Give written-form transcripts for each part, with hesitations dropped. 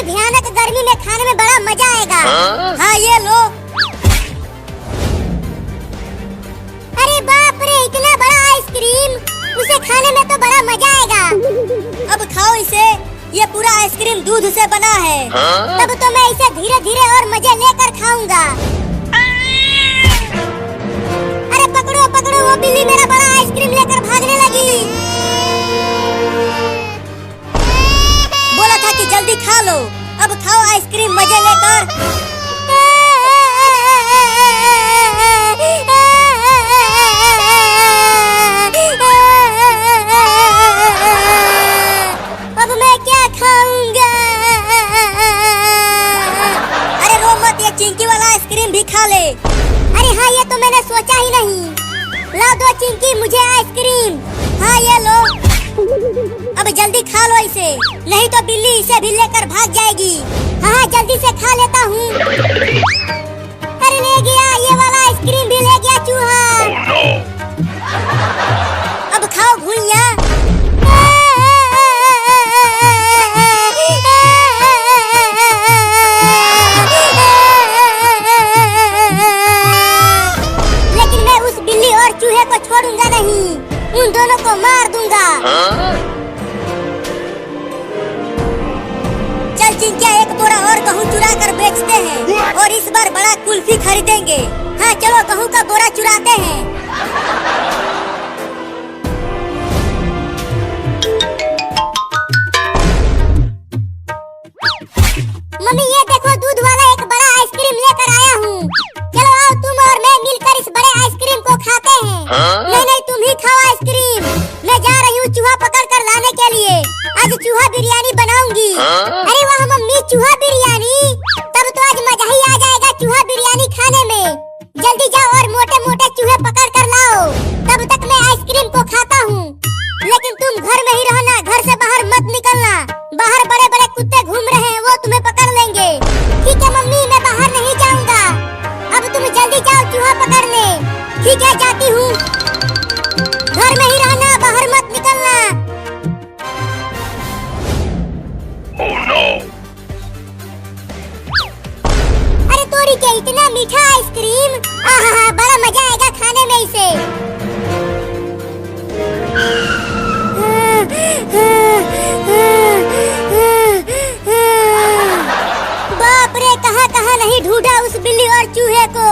इतनी भयानक गर्मी में खाने में बड़ा मजा आएगा। हाँ ये लो। अरे बाप रे, इतना बड़ा आइसक्रीम, उसे खाने में तो बड़ा मजा आएगा। अब खाओ इसे, ये पूरा आइसक्रीम दूध से बना है। तब तो मैं इसे धीरे धीरे और मजे लेकर खाऊंगा। अरे पकड़ो पकड़ो, वो बिल्ली मेरा बड़ा आइसक्रीम लेकर भागने लगी। बोला था कि जल्दी खा लो, अब खाओ आइसक्रीम मजे लेकर। अब मैं क्या खाऊंगा? अरे रो मत, ये चिंकी वाला आइसक्रीम भी खा ले। अरे हाँ, ये तो मैंने सोचा ही नहीं। ला दो चिंकी मुझे आइसक्रीम। हाँ ये लो, अब जल्दी खा लो इसे, नहीं तो बिल्ली इसे भी लेकर भाग जाएगी। हाँ जल्दी से खा लेता हूँ। अरे ले गया, ये वाला आइसक्रीम भी ले गया चूहा। अब खाओ भूलिया। लेकिन मैं उस बिल्ली और चूहे को छोड़ूंगा नहीं, उन दोनों को मार दूंगा। चल चिंकिया, एक बोरा और गेहूं चुरा कर बेचते हैं और इस बार बड़ा कुल्फी खरीदेंगे। हाँ चलो, गेहूं का बोरा चुराते हैं। मम्मी ये देखो, दूध वाला एक बड़ा आइसक्रीम लेकर आया हूँ। चलो आओ, तुम और मैं मिलकर इस बड़े आइसक्रीम को खाते हैं। नहीं नहीं, तुम ही खाओ आइसक्रीम, मैं जा रही हूँ चूहा पकड़ कर लाने के लिए। आज चूहा बिरयानी बनाऊंगी। अरे वाह मम्मी, चूहा बिरयानी, तब तो आज मजा ही आ जाएगा चूहा बिरयानी खाने में। जल्दी जाओ और मोटे मोटे चूहे पकड़ कर लाओ, तब तक मैं आइसक्रीम को खाता हूँ। लेकिन तुम घर में ही रहना, घर से बाहर मत निकलना। बाहर बड़े बड़े कुत्ते घूम रहे हैं, वो तुम्हें पकड़ लेंगे। ठीक है मम्मी, मैं बाहर नहीं जाऊंगा। अब तुम जल्दी जाओ चूहा पकड़ने। ठीक है, जाती हूँ। घर में ही रहना, बाहर मत निकलना। Oh, no. अरे तोरी के, इतना मीठा आइसक्रीम, आहा बड़ा मजा आएगा खाने में इसे। बाप रे, कहाँ कहाँ नहीं ढूंढा उस बिल्ली और चूहे को।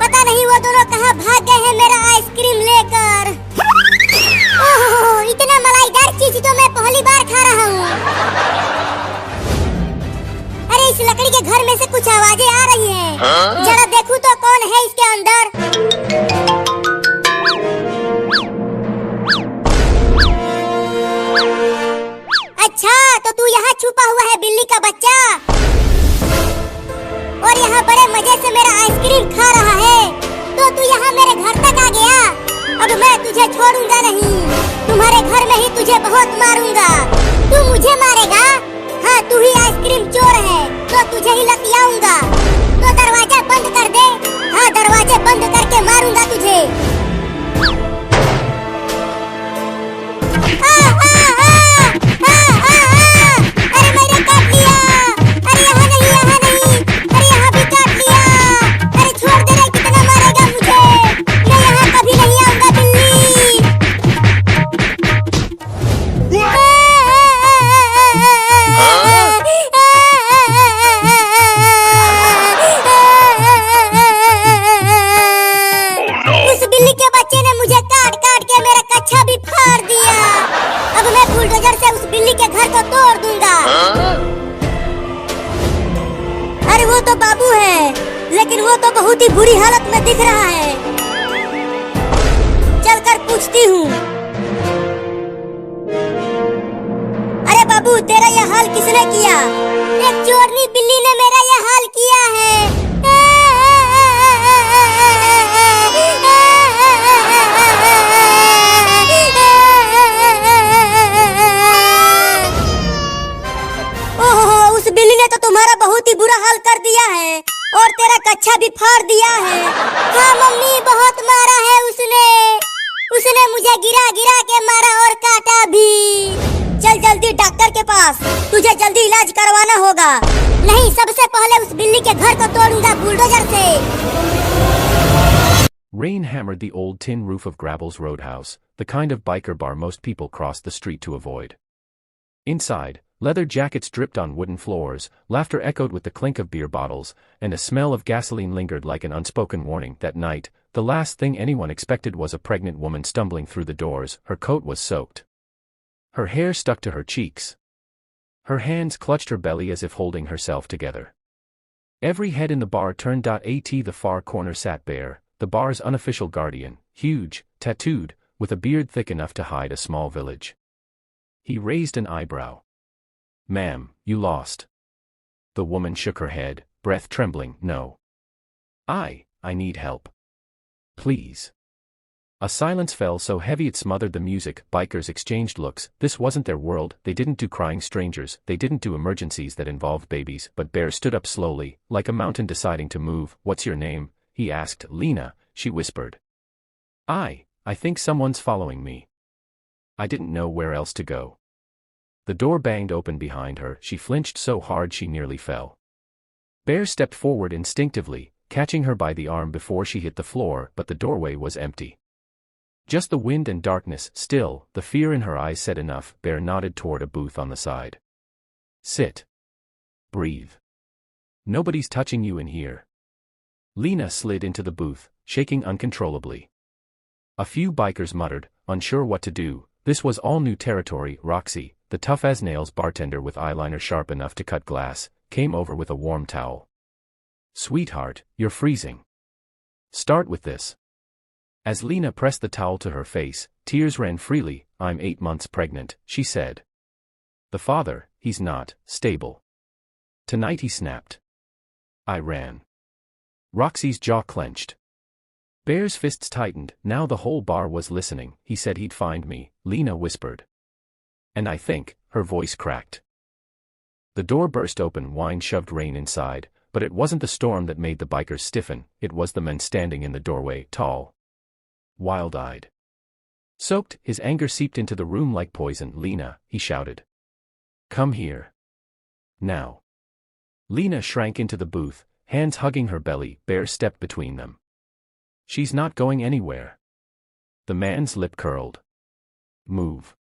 पता नहीं वो दोनों कहाँ भाग गए हैं मेरा आइसक्रीम लेकर। ओह, इतना मलाईदार चीज तो मैं पहली बार खा रहा हूँ। अरे इस लकड़ी के घर में से कुछ आवाजें आ रही हैं। जरा देखूं तो कौन है इसके अंदर। अच्छा, तो तू यहाँ छुपा हुआ है बिल्ली का बच्चा, और यहाँ बड़े मजे से मेरा आइसक्रीम खा रहा है। तो तू यहाँ मेरे घर तक आ गया। अब मैं तुझे छोड़ूंगा नहीं, तुम्हारे घर में ही तुझे बहुत मारूंगा। तू मुझे मारेगा? हाँ, तू ही आइसक्रीम चोर है, तो तुझे ही लतियाऊंगा। तो दरवाजा बंद कर दे। हाँ, दरवाजे बंद करके मारूंगा तुझे। अरे मैंने काट लिया। अरे यहाँ नहीं, यहाँ नहीं। अरे यहाँ भी काट लिया। अरे छोड़ दे रे, कितना मारेगा मुझे? मैं यहाँ कभी नहीं आऊंगा बिल्ली। उस बिल्ली के बच्चे ने मुझे काट काट के मेरा कच्छा भी फाड़ दिया। अब मैं बुलडोजर से उस बिल्ली के घर को तोड़ दूंगा। अरे वो तो बाबू है, लेकिन वो तो बहुत ही बुरी हालत में दिख रहा है। चलकर पूछती हूँ। अरे बाबू, तेरा यह हाल किसने किया? एक चोरनी बिल्ली ने मेरा यह हाल किया है। उस बिल्ली ने तो तुम्हारा बहुत ही बुरा हाल कर दिया है और तेरा कच्छा भी फाड़ दिया है। हाँ मम्मी, बहुत मारा है उसने। उसने मुझे गिरा गिरा के मारा और काटा भी। चल जल्दी डॉक्टर के पास, तुझे जल्दी इलाज करवाना होगा। नहीं, सबसे पहले उस बिल्ली के घर को तोड़ूंगा बुलडोजर से। Rain hammered the old tin roof of Grabble's Roadhouse, the kind of biker bar most people crossed the street to avoid. Inside, leather jackets dripped on wooden floors, laughter echoed with the clink of beer bottles, and a smell of gasoline lingered like an unspoken warning. That night, the last thing anyone expected was a pregnant woman stumbling through the doors. Her coat was soaked. Her hair stuck to her cheeks. Her hands clutched her belly as if holding herself together. Every head in the bar turned. At the far corner sat Bear, the bar's unofficial guardian, huge, tattooed, with a beard thick enough to hide a small village. He raised an eyebrow. "Ma'am, you lost." The woman shook her head, breath trembling. "No. I need help. Please." A silence fell so heavy it smothered the music. Bikers exchanged looks. This wasn't their world. They didn't do crying strangers. They didn't do emergencies that involved babies. But Bear stood up slowly, like a mountain deciding to move. "What's your name?" he asked. "Lena," she whispered. I think someone's following me." I didn't know where else to go. The door banged open behind her. She flinched so hard she nearly fell. Bear stepped forward instinctively, catching her by the arm before she hit the floor, but the doorway was empty. Just the wind and darkness. Still, the fear in her eyes said enough. Bear nodded toward a booth on the side. "Sit. Breathe. Nobody's touching you in here." Lena slid into the booth, shaking uncontrollably. A few bikers muttered, unsure what to do. This was all new territory. Roxy, the tough-as-nails bartender with eyeliner sharp enough to cut glass, came over with a warm towel. "Sweetheart, you're freezing. Start with this." As Lena pressed the towel to her face, tears ran freely. "I'm 8 months pregnant," she said. "The father, he's not stable. Tonight he snapped." I ran. Roxy's jaw clenched. Bear's fists tightened. Now the whole bar was listening. "He said he'd find me," Lena whispered. "And I think," her voice cracked. The door burst open. Wine shoved rain inside, but it wasn't the storm that made the bikers stiffen. It was the men standing in the doorway, tall, wild-eyed. Soaked, his anger seeped into the room like poison. "Lena," he shouted. "Come here. Now." Lena shrank into the booth, hands hugging her belly. Bear stepped between them. "She's not going anywhere." The man's lip curled. "Move.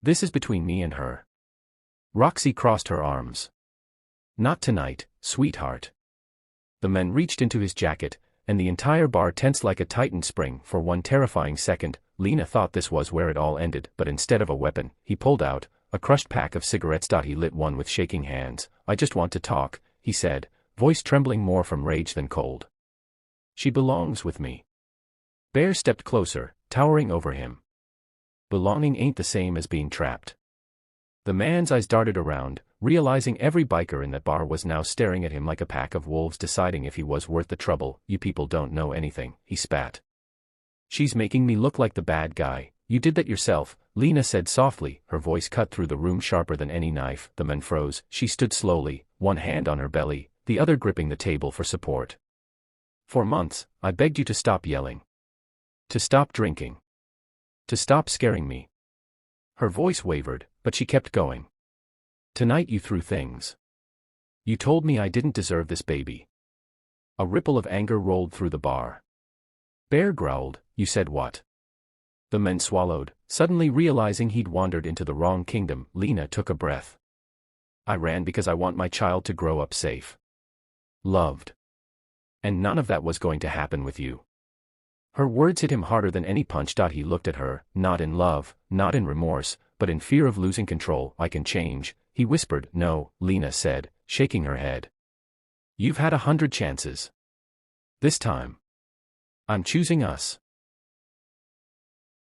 This is between me and her." Roxy crossed her arms. "Not tonight, sweetheart." The man reached into his jacket, and the entire bar tensed like a tightened spring. For one terrifying second, Lena thought this was where it all ended, but instead of a weapon, he pulled out a crushed pack of cigarettes. He lit one with shaking hands. "I just want to talk," he said, voice trembling more from rage than cold. "She belongs with me." Bear stepped closer, towering over him. Belonging ain't the same as being trapped. The man's eyes darted around, realizing every biker in that bar was now staring at him like a pack of wolves, deciding if he was worth the trouble. "You people don't know anything," he spat. "She's making me look like the bad guy. You did that yourself," Lena said softly, her voice cut through the room sharper than any knife. The man froze. She stood slowly, one hand on her belly, the other gripping the table for support. "For months, I begged you to stop yelling. To stop drinking. To stop scaring me." Her voice wavered, but she kept going. "Tonight you threw things. You told me I didn't deserve this baby." A ripple of anger rolled through the bar. Bear growled, "You said what?" The men swallowed, suddenly realizing he'd wandered into the wrong kingdom. Lena took a breath. "I ran because I want my child to grow up safe. Loved. And none of that was going to happen with you." Her words hit him harder than any punch. He looked at her, not in love, not in remorse, but in fear of losing control. "I can change," he whispered. "No," Lena said, shaking her head. "You've had 100 chances. This time, I'm choosing us."